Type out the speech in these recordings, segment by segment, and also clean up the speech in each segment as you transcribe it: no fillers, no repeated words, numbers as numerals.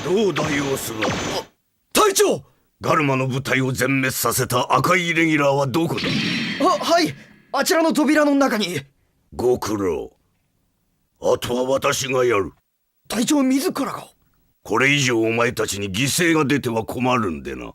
どうだ様子は。隊長！ガルマの部隊を全滅させた赤いイレギュラーはどこだ？はい、あちらの扉の中に。ご苦労。あとは私がやる。隊長自らが。これ以上お前たちに犠牲が出ては困るんでな。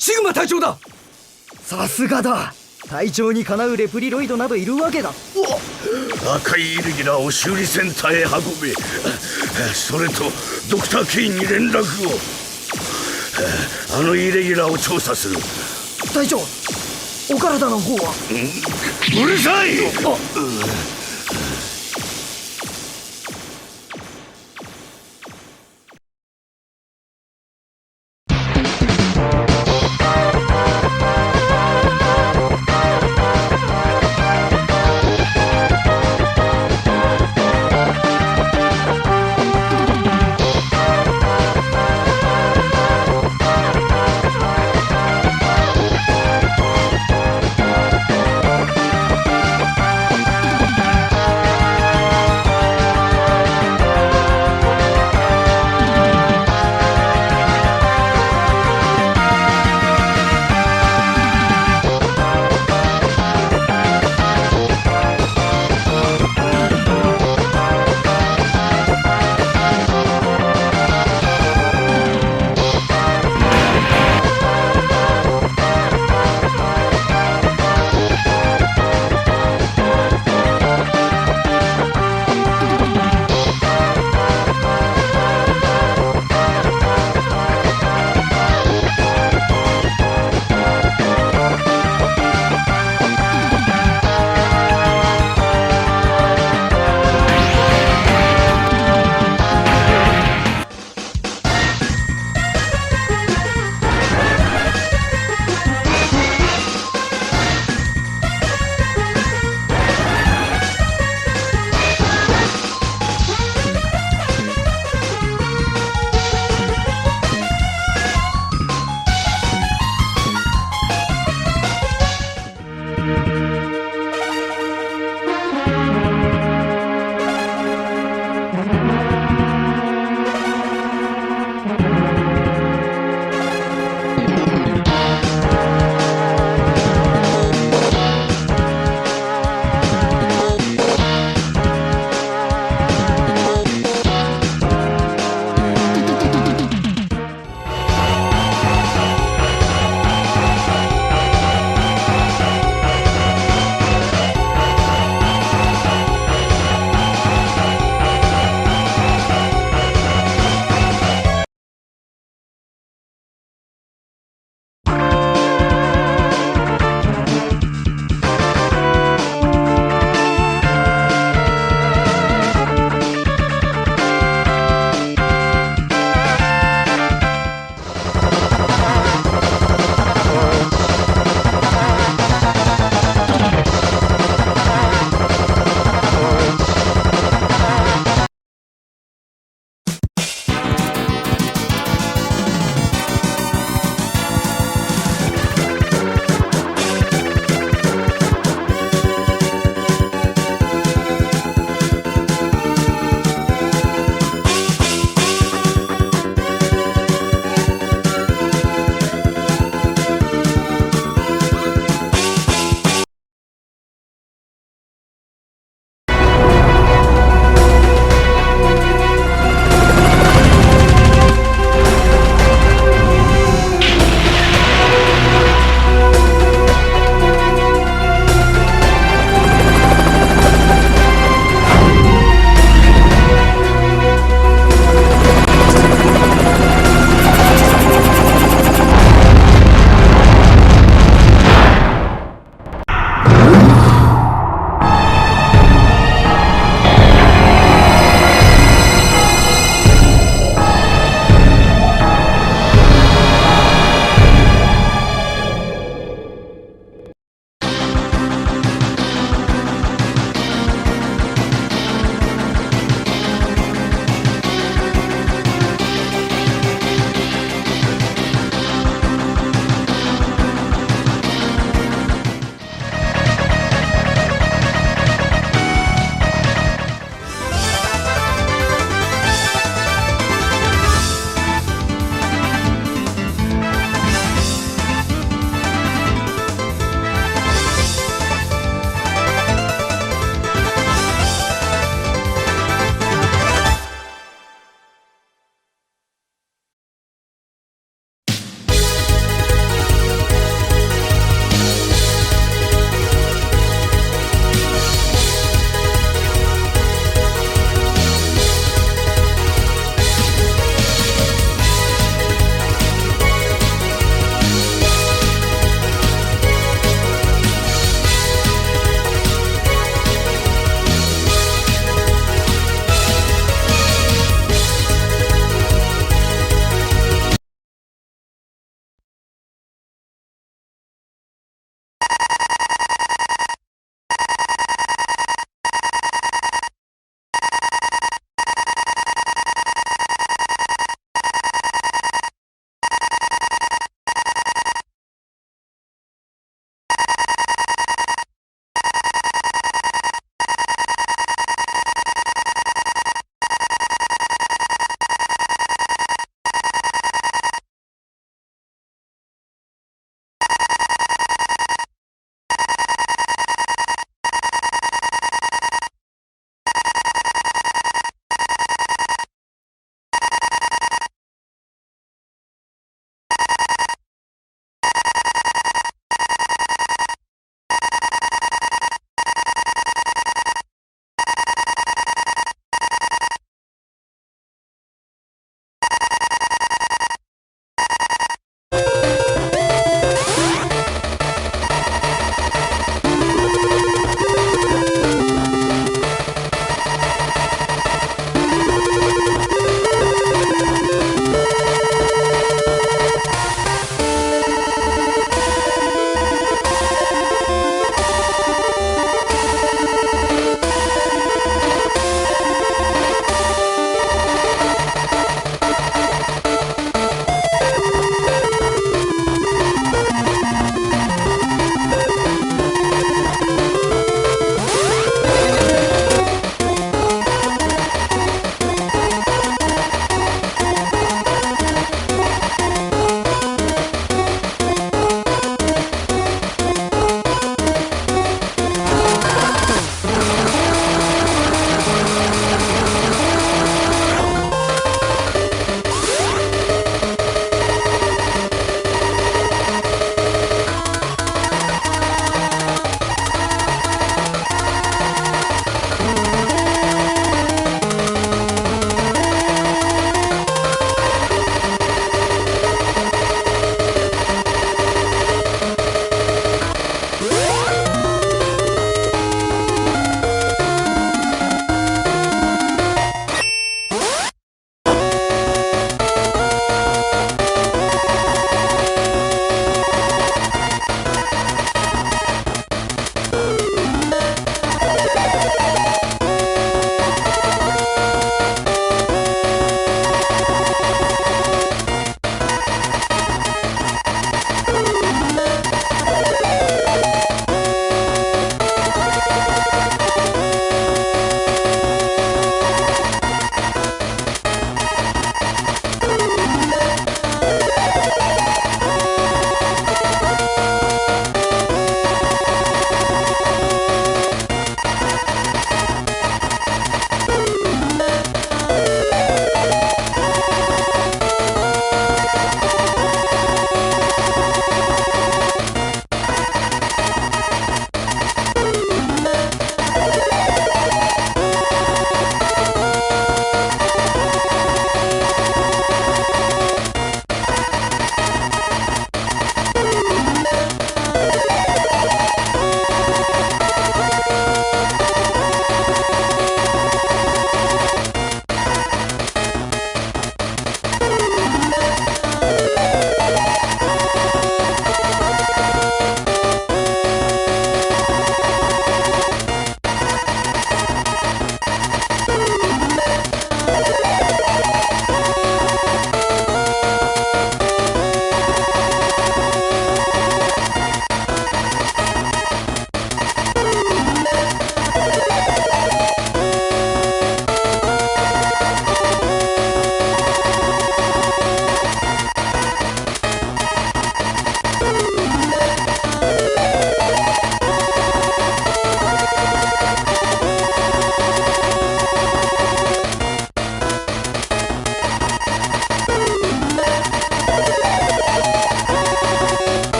シグマ隊長だ。さすがだ。隊長にかなうレプリロイドなどいるわけだ。赤いイレギュラーを修理センターへ運べ。それとドクター・ケインに連絡を。あのイレギュラーを調査する。隊長、お体の方は？うるさい！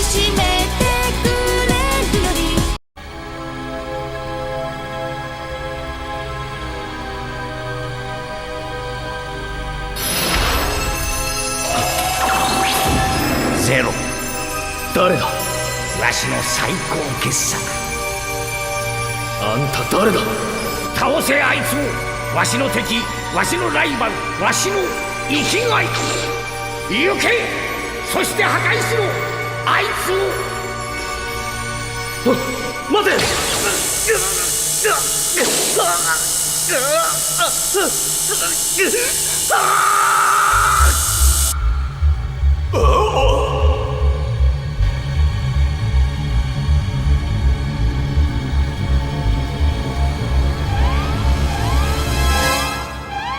しめてくれるよりゼロ、誰だ？わしの最高傑作。あんた誰だ？倒せあいつを。わしの敵、わしのライバル、わしの生きがい。行け、そして破壊しろあいつを。待て！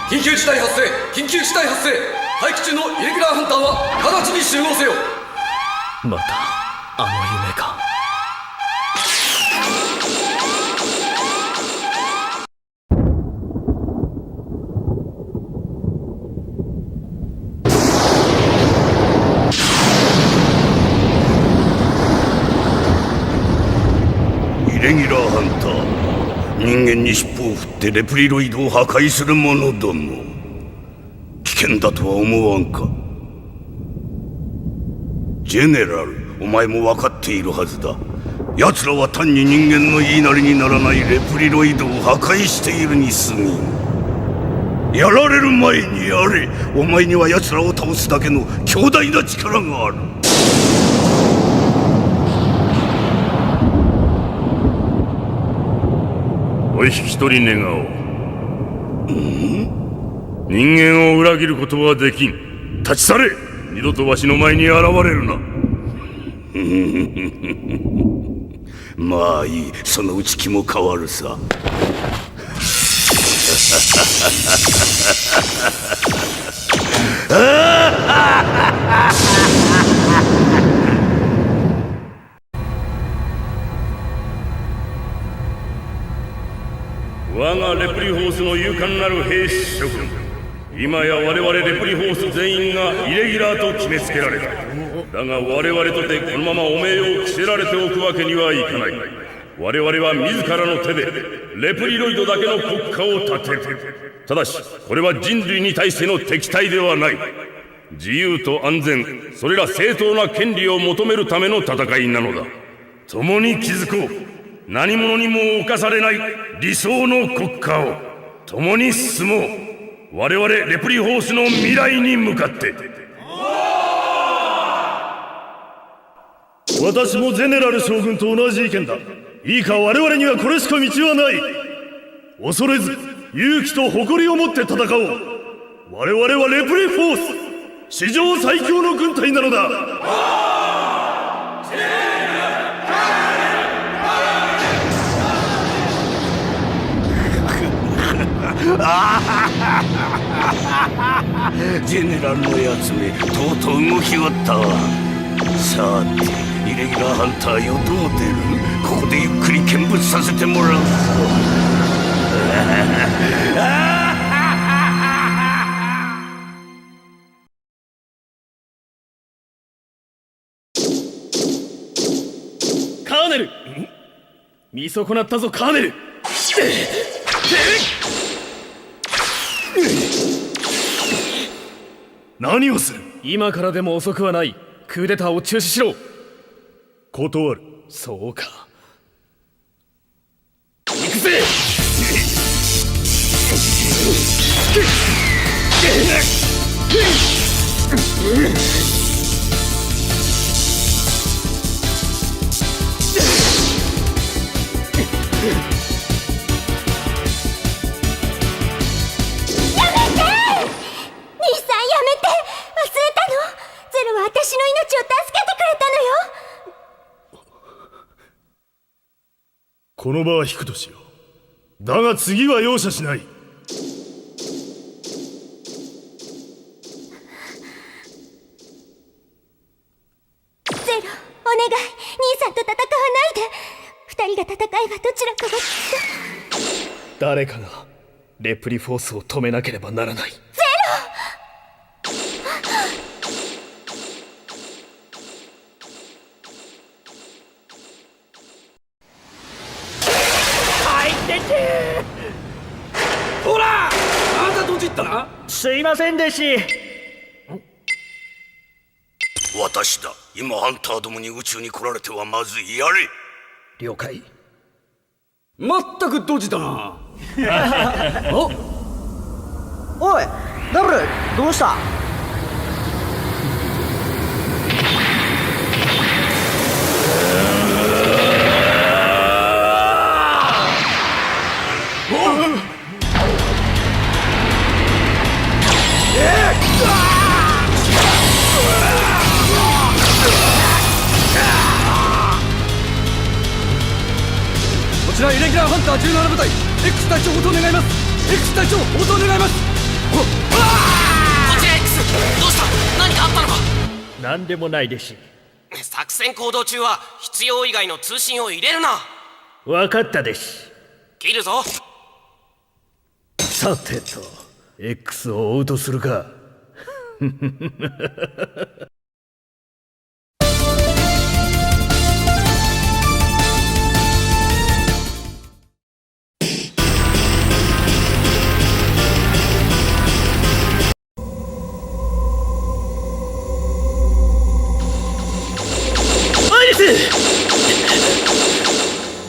緊急事態発生、緊急事態発生。待機中のイレギュラーハンターは直ちに集合せよ。またあの夢か。イレギュラーハンター、人間に尻尾を振ってレプリロイドを破壊する者ども、危険だとは思わんか？ジェネラル、お前も分かっているはずだ。奴らは単に人間の言いなりにならないレプリロイドを破壊しているに過ぎん。やられる前にやれ。お前には奴らを倒すだけの強大な力がある。お引き取り願おう。人間を裏切ることはできん。立ち去れ。二度とわしの前に現れるな。まあいい、そのうち気も変わるさ。我がレプリホースの勇敢なる兵士諸君、今や我々レプリホース全員がイレギュラーと決めつけられた。だが我々とてこのまま汚名を着せられておくわけにはいかない。我々は自らの手でレプリロイドだけの国家を立てる。ただしこれは人類に対しての敵対ではない。自由と安全、それら正当な権利を求めるための戦いなのだ。共に築こう。何者にも侵されない理想の国家を共に進もう。我々レプリホースの未来に向かって。私もゼネラル将軍と同じ意見だ。いいか、我々にはこれしか道はない。恐れず勇気と誇りを持って戦おう。我々はレプリフォース、史上最強の軍隊なのだ。ジェネラルのやつめ、とうとう動きおったわ。さて、イレギュラーハンターよ、どう出る？ここでゆっくり見物させてもらうぞ。カーネル、見損なったぞカーネル。何をする？今からでも遅くはない。クーデターを中止しろ。断る。そうか。行くぜ。私の命を助けてくれたのよ。この場は引くとしよう。だが次は容赦しない。ゼロ、お願い、兄さんと戦わないで。二人が戦えばどちらかがきっと。誰かがレプリフォースを止めなければならない。ゼロ。 !ほら、あんたどっち行ったな。すいませんでし。私だ。今ハンターどもに宇宙に来られてはまずい。やれ。了解。まったくドジだな。おいダブル、どうした？こちらイレギュラーハンター17部隊 X 隊長応答願います。 X 隊長応答願います。こちら X、 どうした？何かあったのか？なんでもないでし。作戦行動中は必要以外の通信を入れるな。わかったでし。切るぞ。さてと X を追うとするか。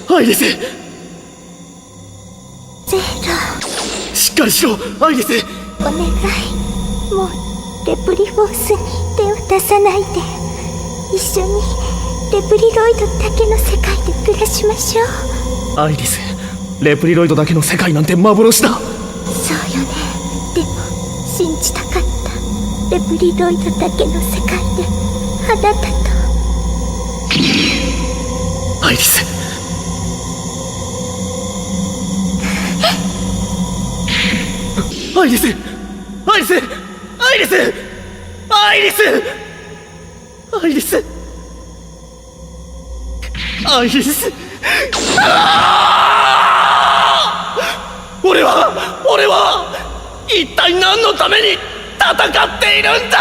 アイリス！ゼロ。しっかりしろアイリス！お願い、もうレプリフォースに手を出さないで。一緒にレプリロイドだけの世界で暮らしましょう。アイリス、レプリロイドだけの世界なんて幻だ。そうよね。でも信じたかった。レプリロイドだけの世界であなたと。アイリス、アイリス、アイリス、アイリス、アイリス、アイリス、アイリス。俺は一体何のために戦っているんだ。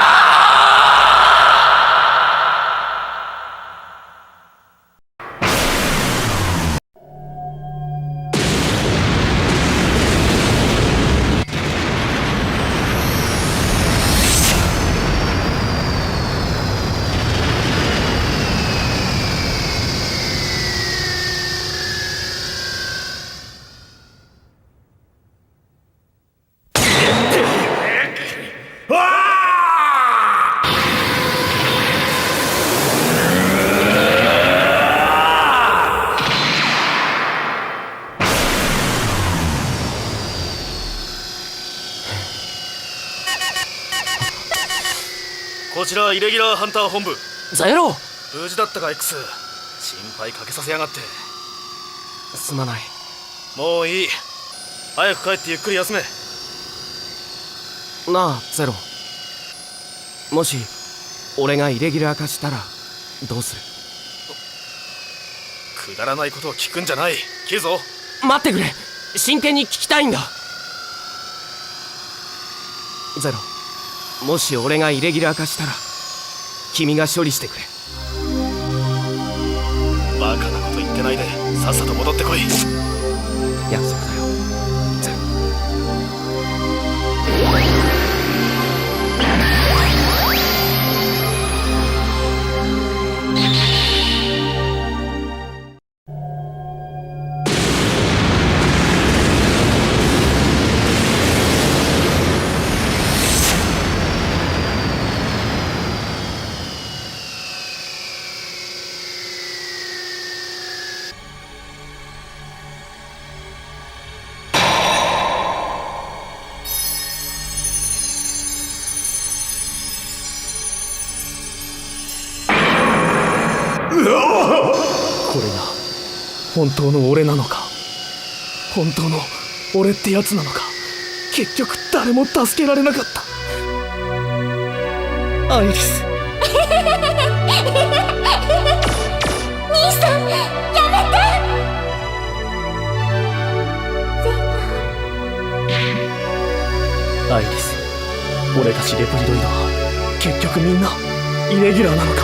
こちらイレギュラーハンター本部。ゼロ。無事だったか X。心配かけさせやがって。すまない。もういい。早く帰ってゆっくり休め。なあゼロ、もし俺がイレギュラー化したらどうする？くだらないことを聞くんじゃない。切るぞ。待ってくれ、真剣に聞きたいんだ。ゼロ、もし俺がイレギュラー化したら君が処理してくれ。バカなこと言ってないでさっさと戻ってこい。約束だよゼロ。これが本当の俺なのか、本当の俺ってやつなのか。結局誰も助けられなかった。アイリス。兄さん、やめて。アイリス、俺たちレプリドイドは結局みんなイレギュラーなのか。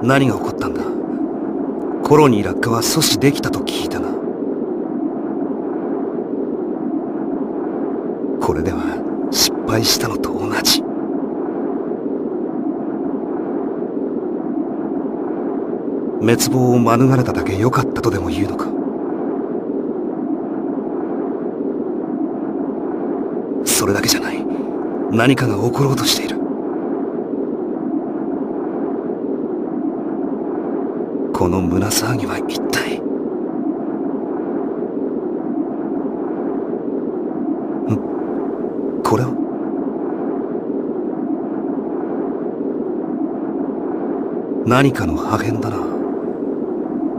何が起こったんだ？コロニー落下は阻止できたと聞いたが。これでは失敗したのと同じ。滅亡を免れただけ良かったとでも言うのか？それだけじゃない。何かが起ころうとしている。この胸騒ぎは一体。これは何かの破片だな。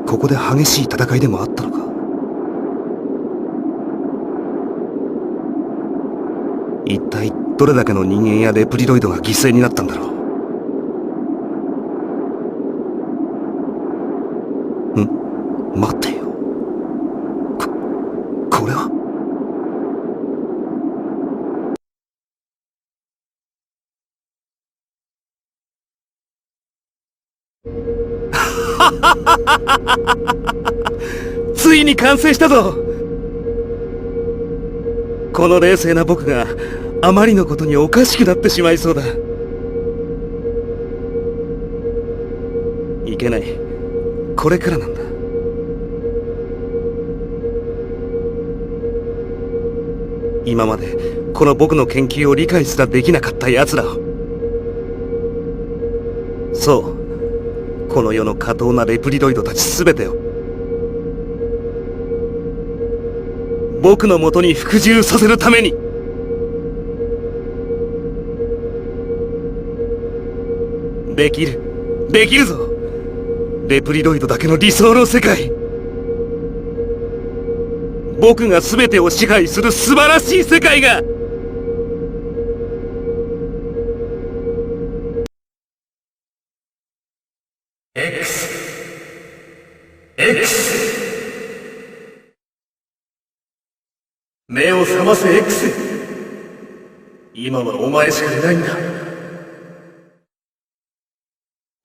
ここで激しい戦いでもあったのか？一体どれだけの人間やレプリロイドが犠牲になったんだろう。待ってよ。これはついに完成したぞ。この冷静な僕があまりのことにおかしくなってしまいそうだ。いけない。これからなんだ。今までこの僕の研究を理解すらできなかった奴らを。そう、この世の下等なレプリロイドたち全てを僕の元に服従させるために。できるぞ。レプリロイドだけの理想の世界。僕が全てを支配する素晴らしい世界が。目を覚ませ X。 今はお前しかいないんだ。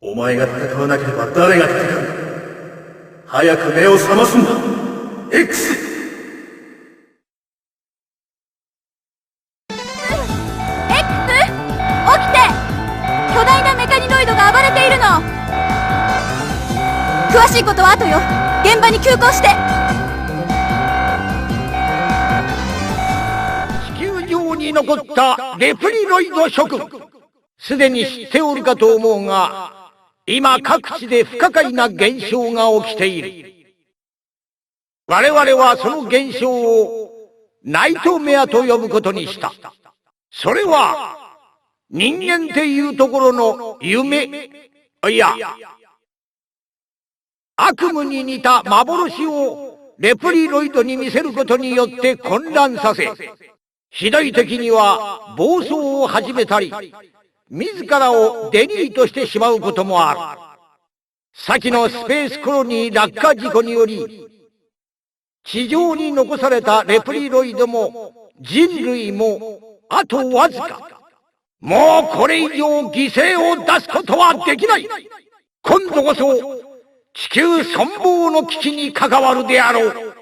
お前が戦わなければ誰が戦う？早く目を覚ますんだ X。 巨大なメカニロイドが暴れているの。詳しいことは後よ。現場に急行して。地球上に残ったレプリロイド諸君、すでに知っておるかと思うが、今各地で不可解な現象が起きている。我々はその現象をナイトメアと呼ぶことにした。それは人間っていうところの夢、いや悪夢に似た幻をレプリロイドに見せることによって混乱させ、次第的には暴走を始めたり、自らをデリートしてしまうこともある。先のスペースコロニー落下事故により、地上に残されたレプリロイドも人類もあとわずか。もうこれ以上犠牲を出すことはできない。今度こそ地球存亡の危機に関わるであろう。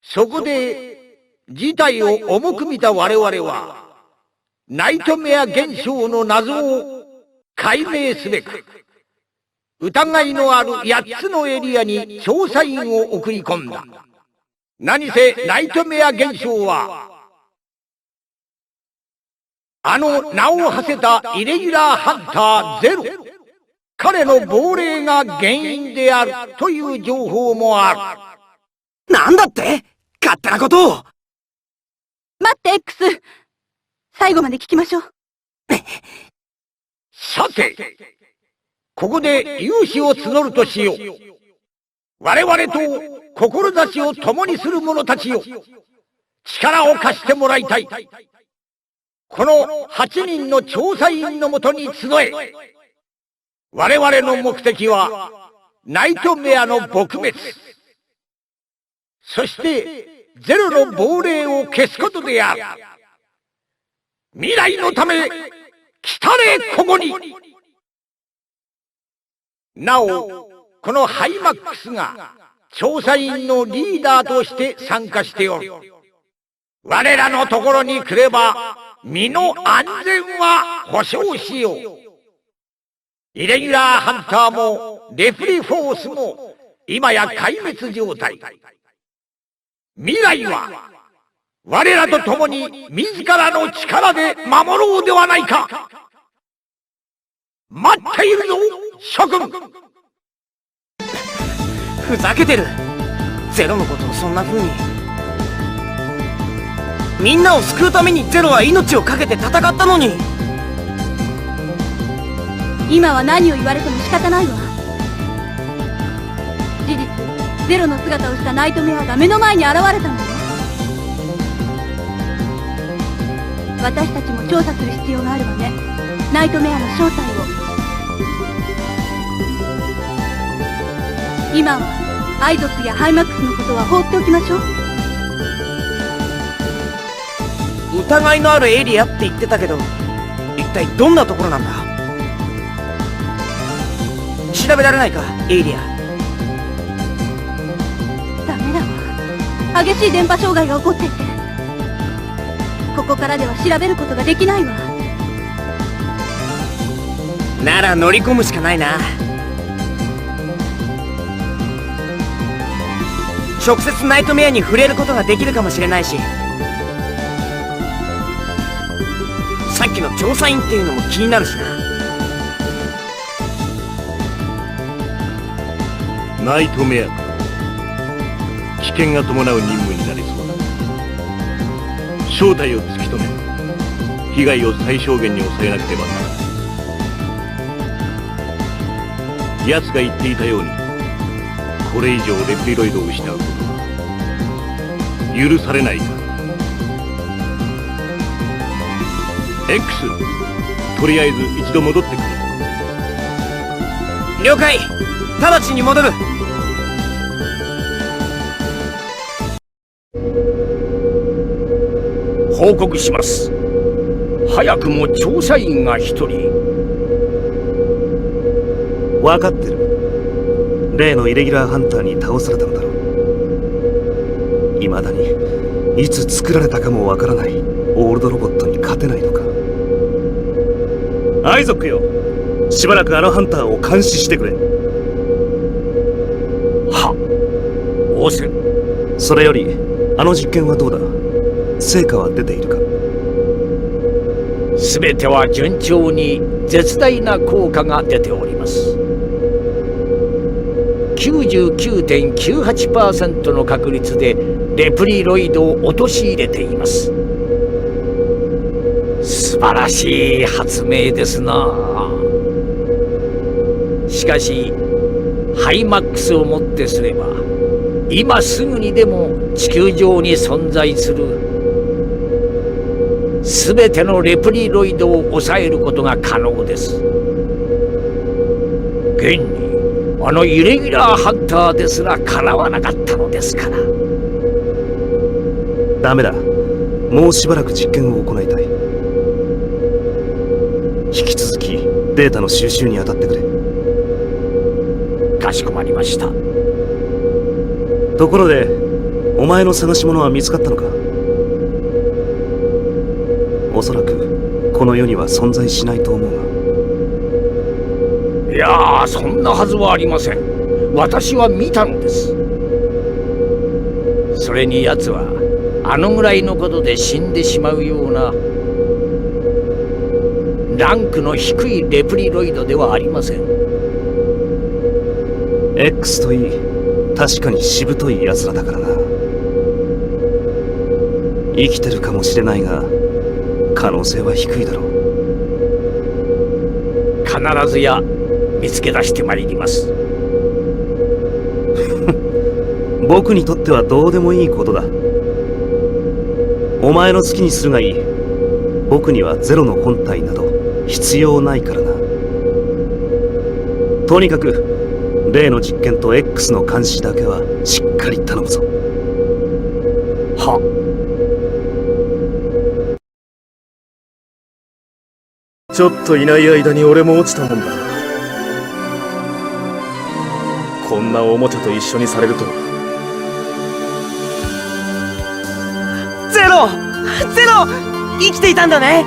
そこで事態を重く見た我々は、ナイトメア現象の謎を解明すべく、疑いのある8つのエリアに調査員を送り込んだ。何せナイトメア現象は、あの名を馳せたイレギュラーハンターゼロ、彼の亡霊が原因であるという情報もある。なんだって？勝手なことを。待って X、 最後まで聞きましょう。さて、ここで勇士を募るとしよう。我々と志を共にする者たちよ、力を貸してもらいたい。この8人の調査員のもとに集え。我々の目的はナイトメアの撲滅、そしてゼロの亡霊を消すことである。未来のため来たれここに。なお、このハイマックスが調査員のリーダーとして参加しておる。我らのところに来れば身の安全は保証しよう。イレギュラーハンターもレプリフォースも今や壊滅状態。未来は我らと共に自らの力で守ろうではないか。待っているぞ、諸君。ふざけてる。ゼロのことをそんな風に。みんなを救うためにゼロは命を懸けて戦ったのに。今は何を言われても仕方ないわ。事実、ゼロの姿をしたナイトメアが目の前に現れたのよ。私たちも調査する必要があるわね。ナイトメアの正体を。今はアイゾックやハイマックスのことは放っておきましょう。疑いのあるエリアって言ってたけど、一体どんなところなんだ。調べられないか、エリア。ダメだわ。激しい電波障害が起こっていて、ここからでは調べることができないわ。なら乗り込むしかないな。直接ナイトメアに触れることができるかもしれないし、さっきの調査員っていうのも気になるしな。ナイトメアか。危険が伴う任務になりそうだ。正体を突き止め、被害を最小限に抑えなければならない。奴が言っていたように、これ以上レプリロイドを失うことは許されないか。 X、 とりあえず一度戻ってくる。了解。直ちに戻る。報告します。早くも調査員が一人。分かってる。例のイレギュラーハンターに倒されたのだろう。未だにいつ作られたかもわからないオールドロボットに勝てないのか。アイゾックよ、しばらくあのハンターを監視してくれ。は、仰せ。それよりあの実験はどうだ。成果は出ているか。全ては順調に絶大な効果が出ております。99.98% の確率でレプリロイドを陥れています。素晴らしい発明ですな。しかしハイマックスをもってすれば今すぐにでも地球上に存在する全てのレプリロイドを抑えることが可能です。現にあのイレギュラーハンターですらかなわなかったのですから。ダメだ。もうしばらく実験を行いたい。引き続きデータの収集に当たってくれ。かしこまりました。ところで、お前の探し物は見つかったのか。おそらくこの世には存在しないと思うが。いやー、そんなはずはありません。私は見たのです。それに奴はあのぐらいのことで死んでしまうようなランクの低いレプリロイドではありません。 X といい、確かにしぶとい奴らだからな。生きてるかもしれないが可能性は低いだろう。必ずや見つけ出してまいります。僕にとってはどうでもいいことだ。お前の好きにするがいい。僕にはゼロの本体など必要ないからな。とにかく例の実験と X の監視だけはしっかり頼むぞ。は。ちょっといない間に俺も落ちたもんだ。こんなおもちゃと一緒にされるとは。ゼロ生きていたんだね。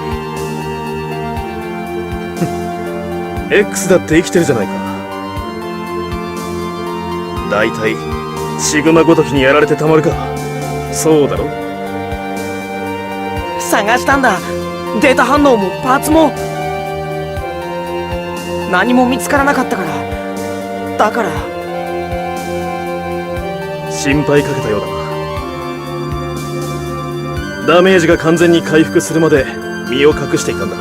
X だって生きてるじゃないか。だいたいシグマごときにやられてたまるか。そうだろ。探したんだ。データ反応もパーツも何も見つからなかったから。だから心配かけたようだな。ダメージが完全に回復するまで身を隠していたんだ。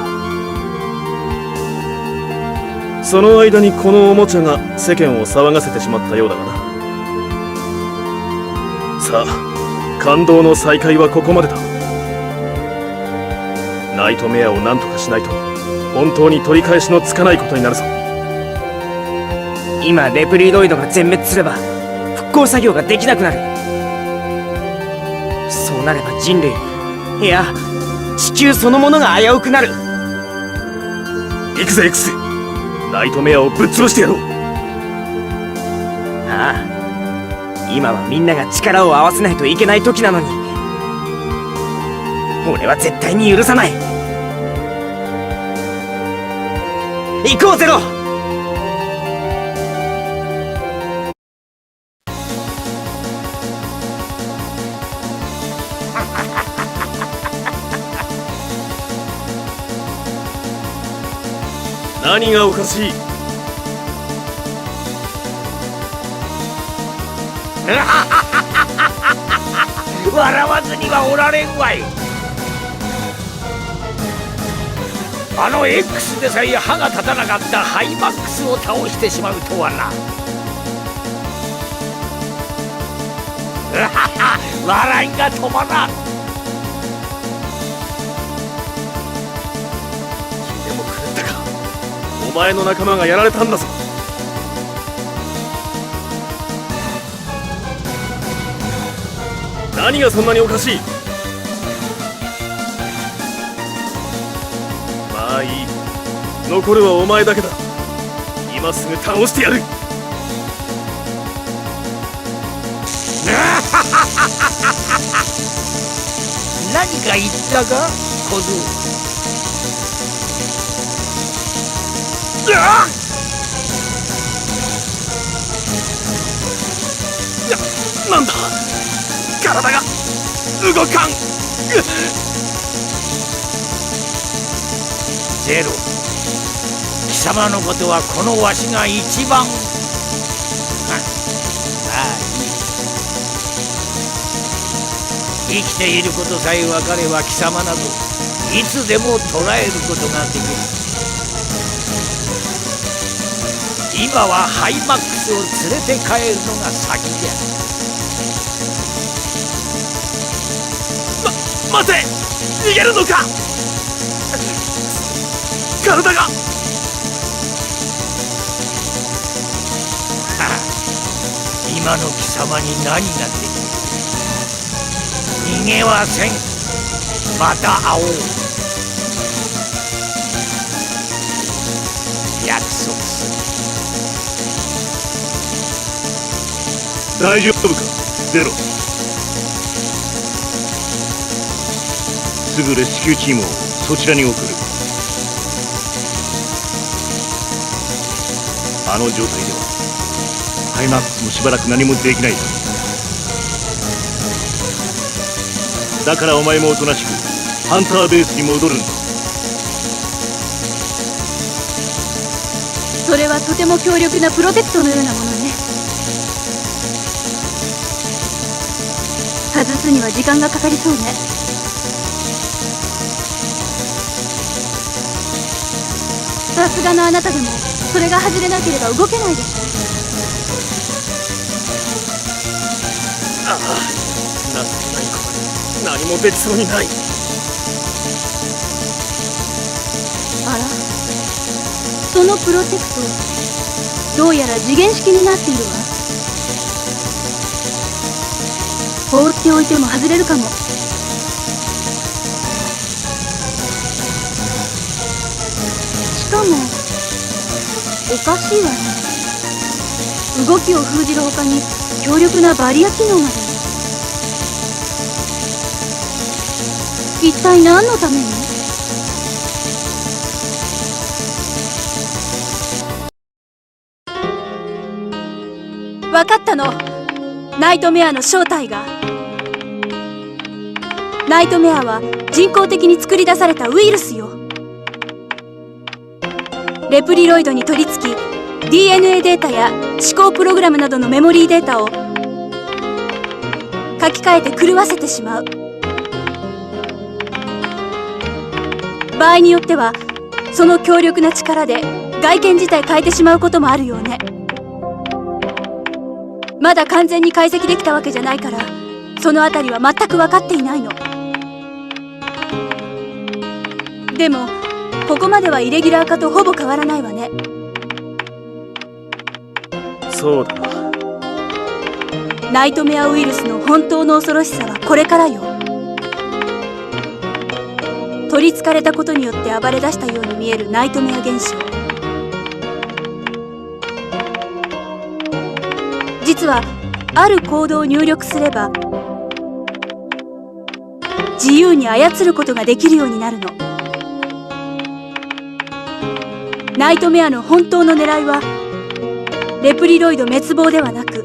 その間にこのおもちゃが世間を騒がせてしまったようだがな。さあ、感動の再会はここまでだ。ナイトメアを何とかしないと本当に取り返しのつかないことになるぞ。今レプリロイドが全滅すれば復興作業ができなくなる。そうなれば人類、いや地球そのものが危うくなる。行くぜ X、 ナイトメアをぶっ潰してやろう。ああ、今はみんなが力を合わせないといけない時なのに、俺は絶対に許さない。行こうゼロ。何がおかしい。笑わずにはおられんわい。あの X でさえ歯が立たなかったハイマックスを倒してしまうとはな。笑いが止まらん。でも狂ったか。お前の仲間がやられたんだぞ。何がそんなにおかしい。まあいい、残るはお前だけだ。今すぐ倒してやる。何か言ったか小僧。なんだ、体が動かん。ゼロ、貴様のことはこのわしが一番。ああ、生きていることさえ分かれば貴様などいつでも捕らえることができる。今はハイマックスを連れて帰るのが先じゃ。待て、逃げるのか。体が。今の貴様に何ができる。逃げはせん。また会おう。約束する。大丈夫かゼロ。すぐレスキューチームをそちらに送る。あの状態ではハイマックスもしばらく何もできないだ。だからお前もおとなしくハンターベースに戻るんだ。それはとても強力なプロテクトのようなものね。外すには時間がかかりそうね。さすがのあなたでもそれが外れなければ動けないでしょ。ああ、情けないことに何もできそうにない。あら、そのプロテクトどうやら次元式になっているわ。放っておいても外れるかも。しかもおかしいわね。動きを封じる他に強力なバリア機能まで。一体何のために？分かったの。ナイトメアの正体が。ナイトメアは人工的に作り出されたウイルスよ。レプリロイドに取り付き、DNA データや思考プログラムなどのメモリーデータを書き換えて狂わせてしまう。場合によってはその強力な力で外見自体変えてしまうこともあるよね。まだ完全に解析できたわけじゃないから、そのあたりは全く分かっていないの。でもここまではイレギュラー化とほぼ変わらないわね。そうだな。ナイトメアウイルスの本当の恐ろしさはこれからよ。取りつかれたことによって暴れ出したように見えるナイトメア現象。実はあるコードを入力すれば自由に操ることができるようになるの。ナイトメアの本当の狙いはレプリロイド滅亡ではなく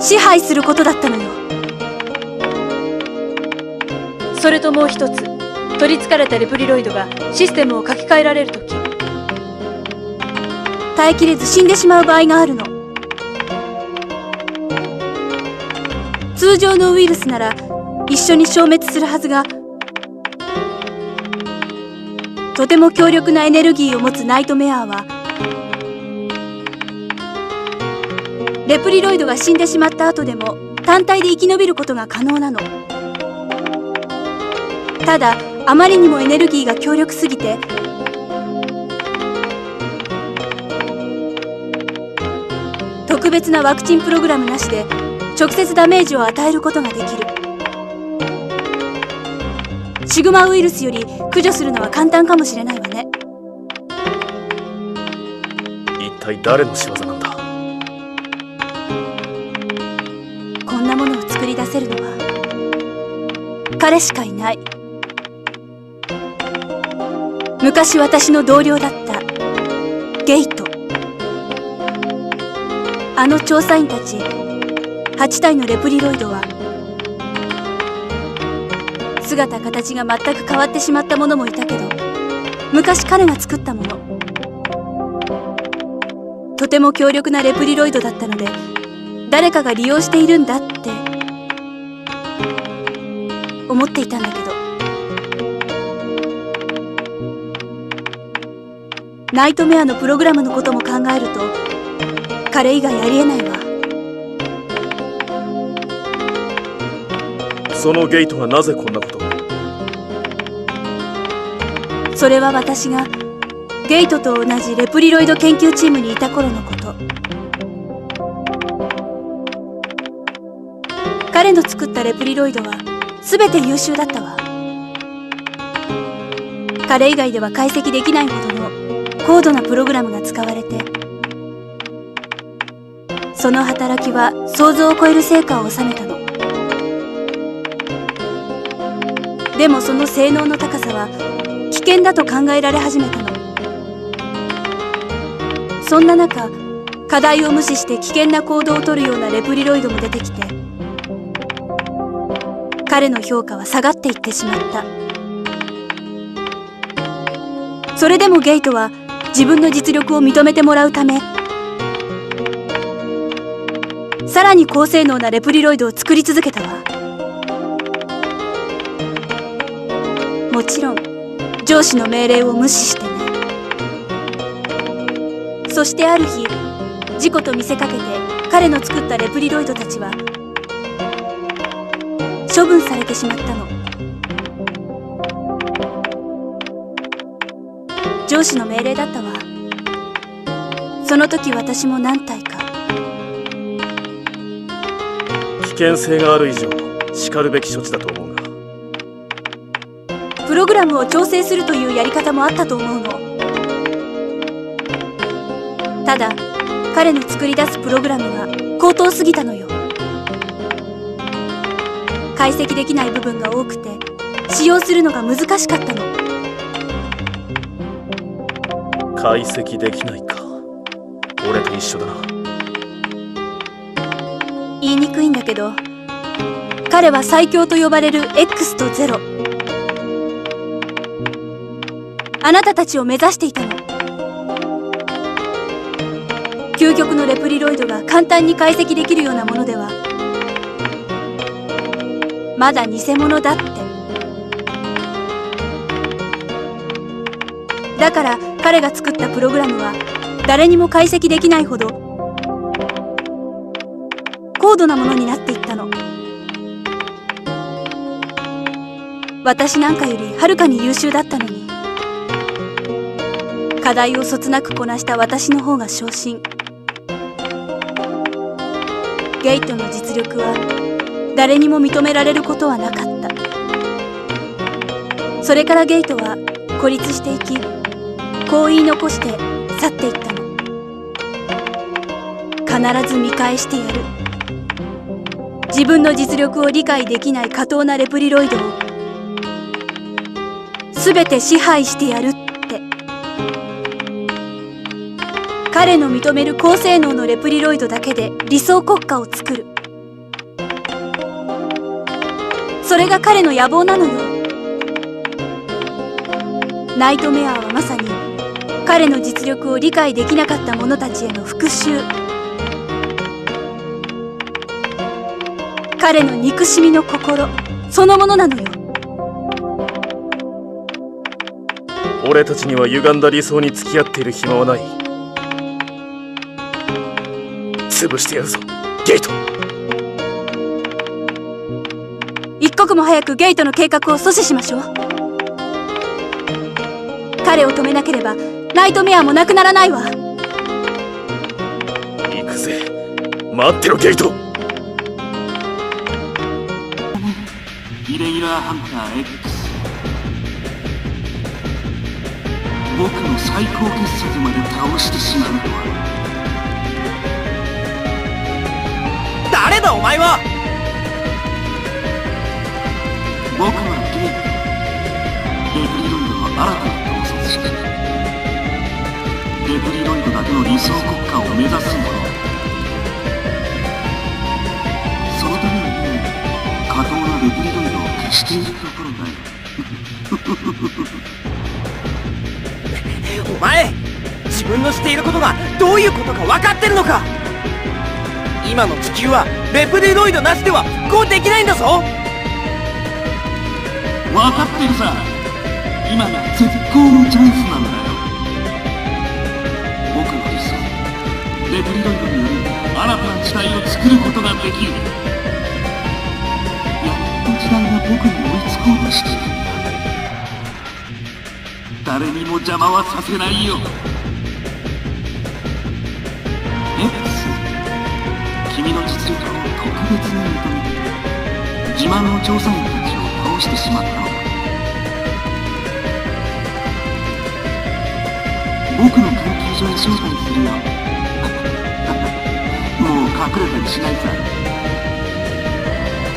支配することだったのよ。それともう一つ、取りつかれたレプリロイドがシステムを書き換えられるとき、耐えきれず死んでしまう場合があるの。通常のウイルスなら一緒に消滅するはずが、とても強力なエネルギーを持つナイトメアはレプリロイドが死んでしまった後でも単体で生き延びることが可能なの。ただあまりにもエネルギーが強力すぎて特別なワクチンプログラムなしで直接ダメージを与えることができる。シグマウイルスより駆除するのは簡単かもしれないわね。一体誰の仕業なんだ。こんなものを作り出せるのは彼しかいない。昔私の同僚だったゲイト。あの調査員たち8体のレプリロイドは姿形が全く変わってしまったものもいたけど、昔彼が作ったもの。とても強力なレプリロイドだったので誰かが利用しているんだって思っていたんだけど、ナイトメアのプログラムのことも考えると彼以外ありえないわ。そのゲイトがなぜこんなことを。それは私がゲイトと同じレプリロイド研究チームにいた頃のこと。彼の作ったレプリロイドは全て優秀だったわ。彼以外では解析できないほどの高度なプログラムが使われて、その働きは想像を超える成果を収めたの。でもその性能の高さは危険だと考えられ始めたの。そんな中、課題を無視して危険な行動をとるようなレプリロイドも出てきて、彼の評価は下がっていってしまった。それでもゲイトは自分の実力を認めてもらうため、さらに高性能なレプリロイドを作り続けたわ。もちろん上司の命令を無視してね。そしてある日、事故と見せかけて彼の作ったレプリロイドたちは処分されてしまったの。上司の命令だったわ。その時私も何体か。危険性がある以上しかるべき処置だと思うが。プログラムを調整するというやり方もあったと思うの。ただ彼の作り出すプログラムが高等すぎたのよ。解析できない部分が多くて使用するのが難しかったの。解析できないか。俺と一緒だな。言いにくいんだけど、彼は最強と呼ばれる X とゼロ、あなたたちを目指していたの。究極のレプリロイドが簡単に解析できるようなものではまだ偽物だって。だから彼が作ったプログラムは誰にも解析できないほど高度なものになっていったの。私なんかよりはるかに優秀だったのに、課題をそつなくこなした私の方が昇進。ゲイトの実力は誰にも認められることはなかった。それからゲイトは孤立していき、こう言い残して去っていったの。必ず見返してやる。自分の実力を理解できない下等なレプリロイドを全て支配してやるって。彼の認める高性能のレプリロイドだけで理想国家を作る。それが彼の野望なのよ。ナイトメアはまさに彼の実力を理解できなかった者たちへの復讐。彼の憎しみの心そのものなのよ。俺たちには歪んだ理想に付き合っている暇はない。潰してやるぞ、ゲイト。一刻も早くゲイトの計画を阻止しましょう。彼を止めなければナイトメアもなくならないわ。行くぜ。待ってろ、ゲイト。イレギュラーハンター X、 僕の最高傑作まで倒してしまうのは。誰だお前は。僕はゲイト、レプリロイドの新たな統率者。レプリロイドだけの理想国家を目指す者。そのために今過当なレプリロイドを消しているところだよ。お前、自分のしていることがどういうことか分かってるのか。今の地球はレプリロイドなしでは復興できないんだぞ。分かってるさ。今が絶好のチャンスなんだよ。僕の理想、レプリロイドによる新たな時代を作ることができる。やっと時代が僕に追いつこうとしているんだ。誰にも邪魔はさせないよ。 X、 君の実力を特別に認めて自慢の調査員たちを倒してしまったのだ。僕の研究所へ招待するよ。もう隠れたりしないさ。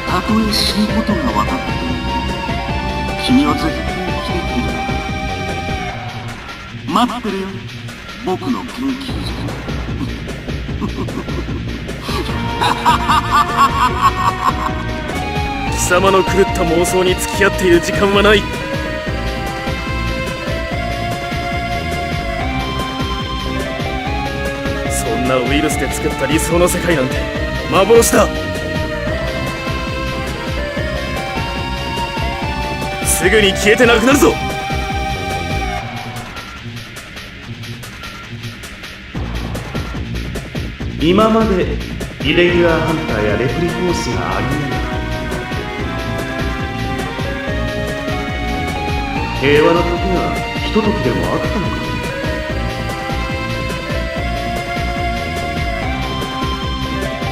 たとえ死ぬことが分かっても君は絶対生きてくる。待ってるよ、僕の研究所。貴様の狂った妄想に付き合っている時間はない。そんなウイルスで作った理想の世界なんて幻だ。すぐに消えてなくなるぞ。今までイレギュラーハンターやレプリフォースがありえない。平和な時がひとときでもあったのか。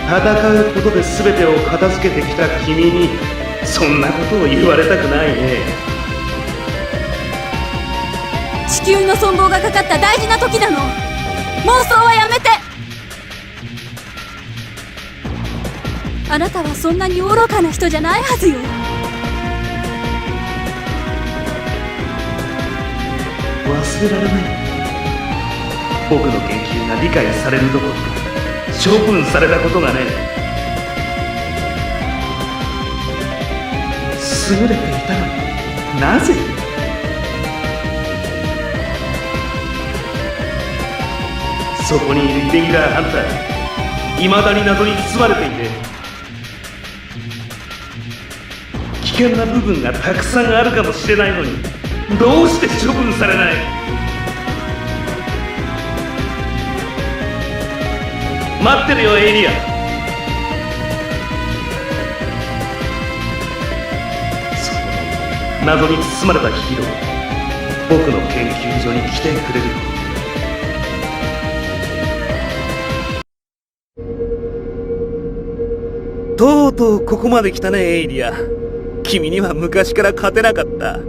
戦うことで全てを片付けてきた君にそんなことを言われたくないね。地球の存亡がかかった大事な時なの。妄想はやめて。あなたはそんなに愚かな人じゃないはずよ。忘れられない。僕の研究が理解されるどころか処分されたことがね。優れていたのになぜ。そこにいるイレギュラーハンター、未だに謎に包まれていて、危険な部分がたくさんあるかもしれないのに、どうして処分されない。待ってるよエイリアン。その謎に包まれたヒーロー、僕の研究所に来てくれるの。とうとうここまで来たね、エイリア。君には昔から勝てなかった。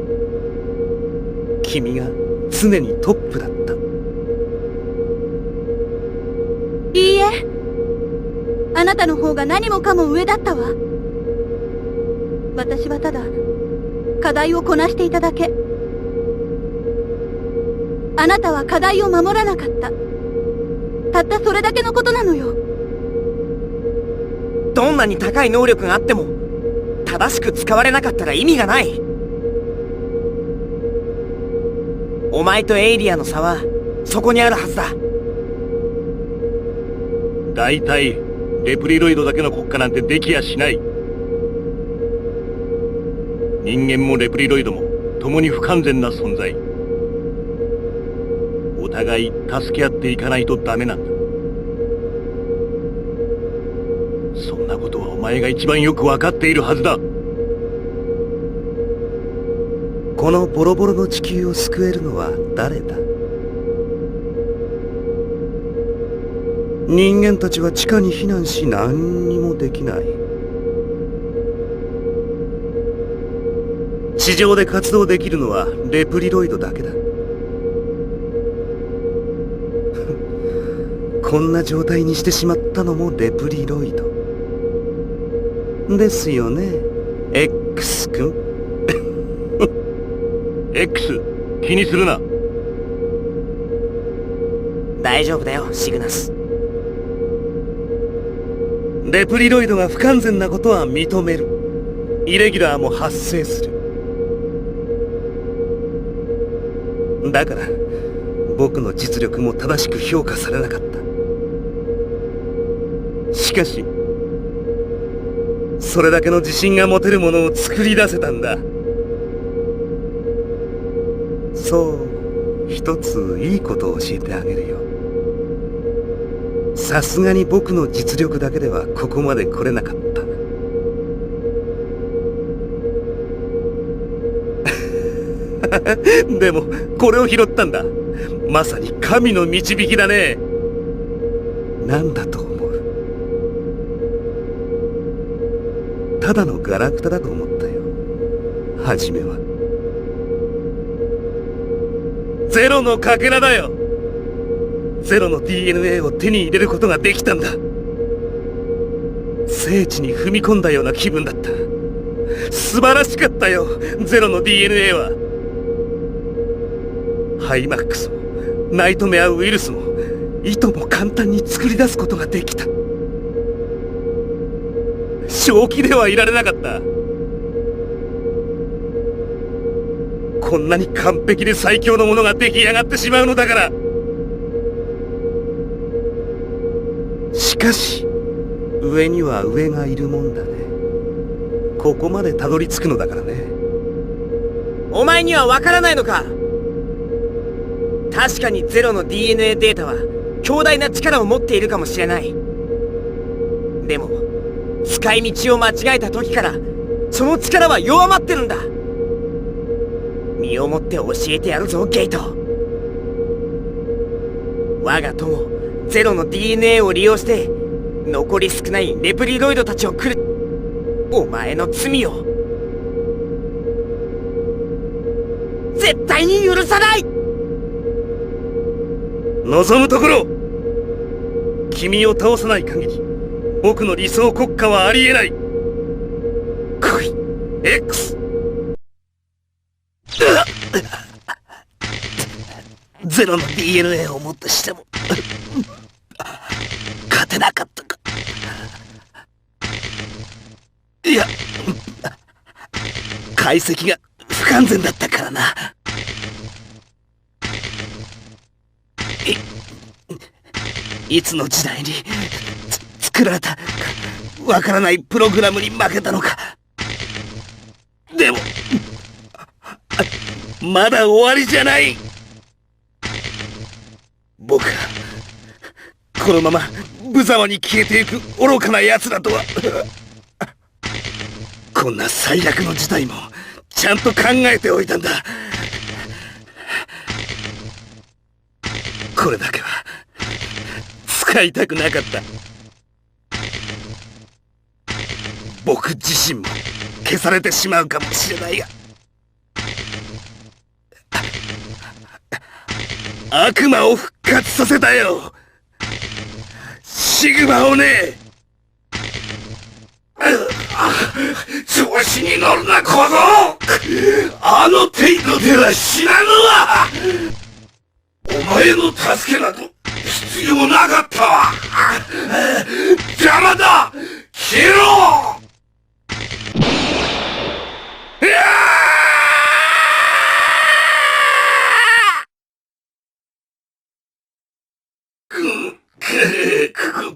君が常にトップだった。いいえ、あなたの方が何もかも上だったわ。私はただ課題をこなしていただけ。あなたは課題を守らなかった。たったそれだけのことなのよ。どんなに高い能力があっても正しく使われなかったら意味がない。お前とエイリアの差はそこにあるはずだ。大体レプリロイドだけの国家なんてできやしない。人間もレプリロイドも共に不完全な存在。お互い助け合っていかないとダメなんだ。そんなことはお前が一番よくわかっているはずだ。このボロボロの地球を救えるのは誰だ。人間たちは地下に避難し何にもできない。地上で活動できるのはレプリロイドだけだ。こんな状態にしてしまったのもレプリロイドですよね、X 君。X、気にするな。大丈夫だよ、シグナス。レプリロイドが不完全なことは認める。イレギュラーも発生する。だから僕の実力も正しく評価されなかった。しかしそれだけの自信が持てるものを作り出せたんだ。そう、一ついいことを教えてあげるよ。さすがに僕の実力だけではここまで来れなかった。でもこれを拾ったんだ。まさに神の導きだね。なんだと思う？ただのガラクタだと思ったよ、初めは。ゼロのかけらだよ。ゼロの DNA を手に入れることができたんだ。聖地に踏み込んだような気分だった。素晴らしかったよ、ゼロの DNA は。ハイマックスもナイトメアウイルスもいとも簡単に作り出すことができた。正気ではいられなかった。こんなに完璧で最強のものが出来上がってしまうのだから。しかし上には上がいるもんだね。ここまでたどり着くのだからね。お前にはわからないのか。確かにゼロの DNA データは強大な力を持っているかもしれない。でも使い道を間違えた時からその力は弱まってるんだ。身をもって教えてやるぞ、ゲイト。我が友ゼロの DNA を利用して残り少ないレプリロイドたちを来るお前の罪を絶対に許さない。望むところ君を倒さない限り僕の理想国家はありえない。来い X。 ゼロの DNA をもってしても勝てなかったか。いや解析が不完全だったからな。いつの時代に作られたわからないプログラムに負けたのか。でもまだ終わりじゃない。僕がこのまま無様に消えていく愚かな奴だとは。こんな最悪の事態もちゃんと考えておいたんだ。これだけは使いたくなかった。僕自身も消されてしまうかもしれないが、悪魔を復活させたよ、シグマをね。調子に乗るな小僧。あの程度では死なぬわ。お前の助けなど必要なかったわ。邪魔だ、消えろ。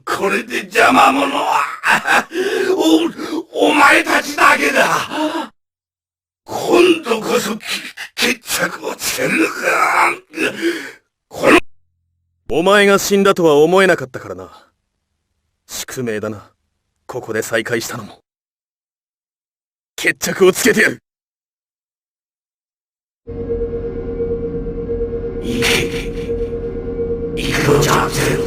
これで邪魔者はお前たちだけだ。今度こそ決着をつけるか。お前が死んだとは思えなかったからな。宿命だな。ここで再会したのも。決着をつけてやる。行くのじゃゼロ。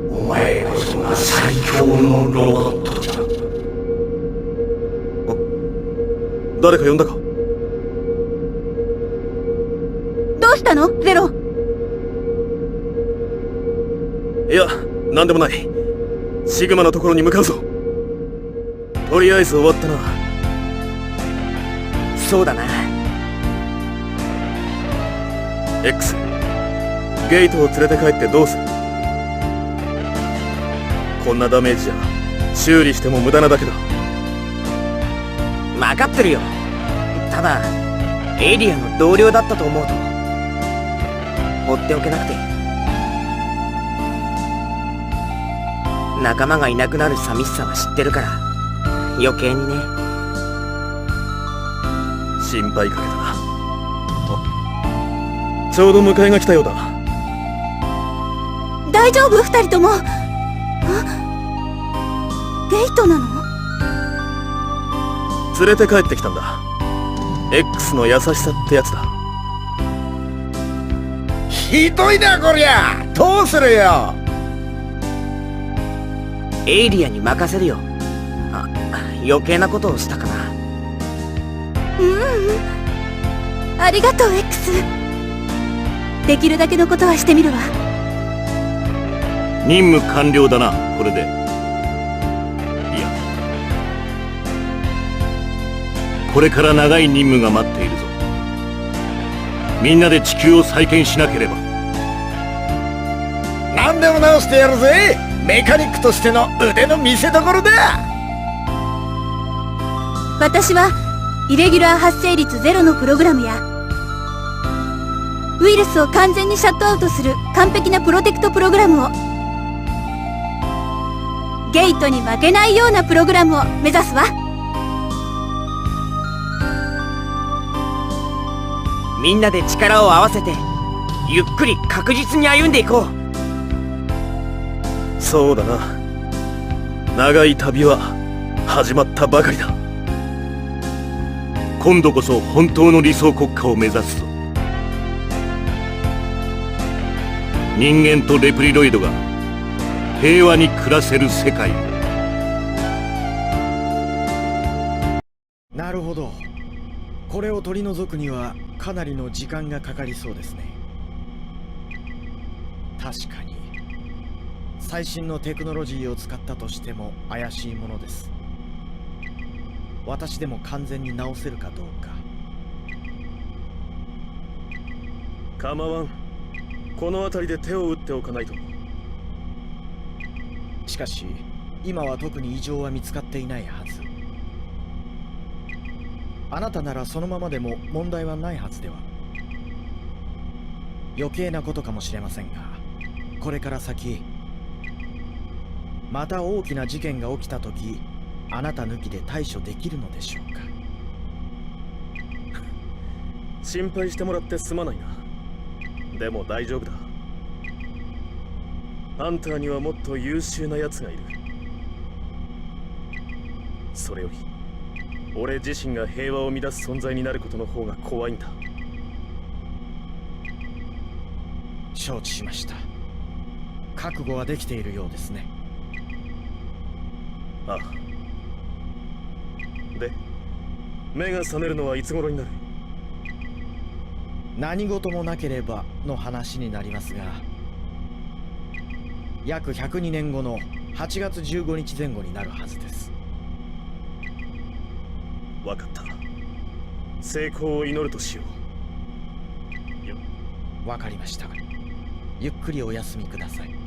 お前こそが最強のロボットじゃ。誰か呼んだか。どうしたのゼロ。いや、なんでもない。シグマのところに向かうぞ。とりあえず終わったな。そうだな。 X、 ゲートを連れて帰ってどうする。こんなダメージじゃ修理しても無駄なだけだ。分かってるよ。ただエイリアンの同僚だったと思うと放っておけなくて。仲間がいなくなる寂しさは知ってるから余計にね。心配かけたな。ちょうど迎えが来たようだ。大丈夫二人とも。ゲートなの？連れて帰ってきたんだ。 X の優しさってやつだ。ひどいなこりゃ。どうするよ。エイリアンに任せるよ。余計なことをしたかな。ありがとう X。 できるだけのことはしてみるわ。任務完了だな、これで。いや、これから長い任務が待っているぞ。みんなで地球を再建しなければ。何でも直してやるぜ。メカニックとしての腕の見せ所だ。私はイレギュラー発生率ゼロのプログラムやウイルスを完全にシャットアウトする完璧なプロテクトプログラムを、ゲートに負けないようなプログラムを目指すわ。みんなで力を合わせてゆっくり確実に歩んでいこう。そうだな。長い旅は始まったばかりだ。今度こそ本当の理想国家を目指すぞ。人間とレプリロイドが平和に暮らせる世界。なるほど。これを取り除くにはかなりの時間がかかりそうですね。確かに最新のテクノロジーを使ったとしても怪しいものです。私でも完全に直せるかどうか。構わん。この辺りで手を打っておかないと。しかし今は特に異常は見つかっていないはず。あなたならそのままでも問題はないはずでは。余計なことかもしれませんが、これから先また大きな事件が起きた時、あなた抜きで対処できるのでしょうか。心配してもらってすまないな。でも大丈夫だ。ハンターにはもっと優秀な奴がいる。それより俺自身が平和を乱す存在になることの方が怖いんだ。承知しました。覚悟はできているようですね。ああ。で、目が覚めるのはいつ頃になる？何事もなければの話になりますが、約102年後の8月15日前後になるはずです。わかった。成功を祈るとしよう。わかりました。ゆっくりお休みください。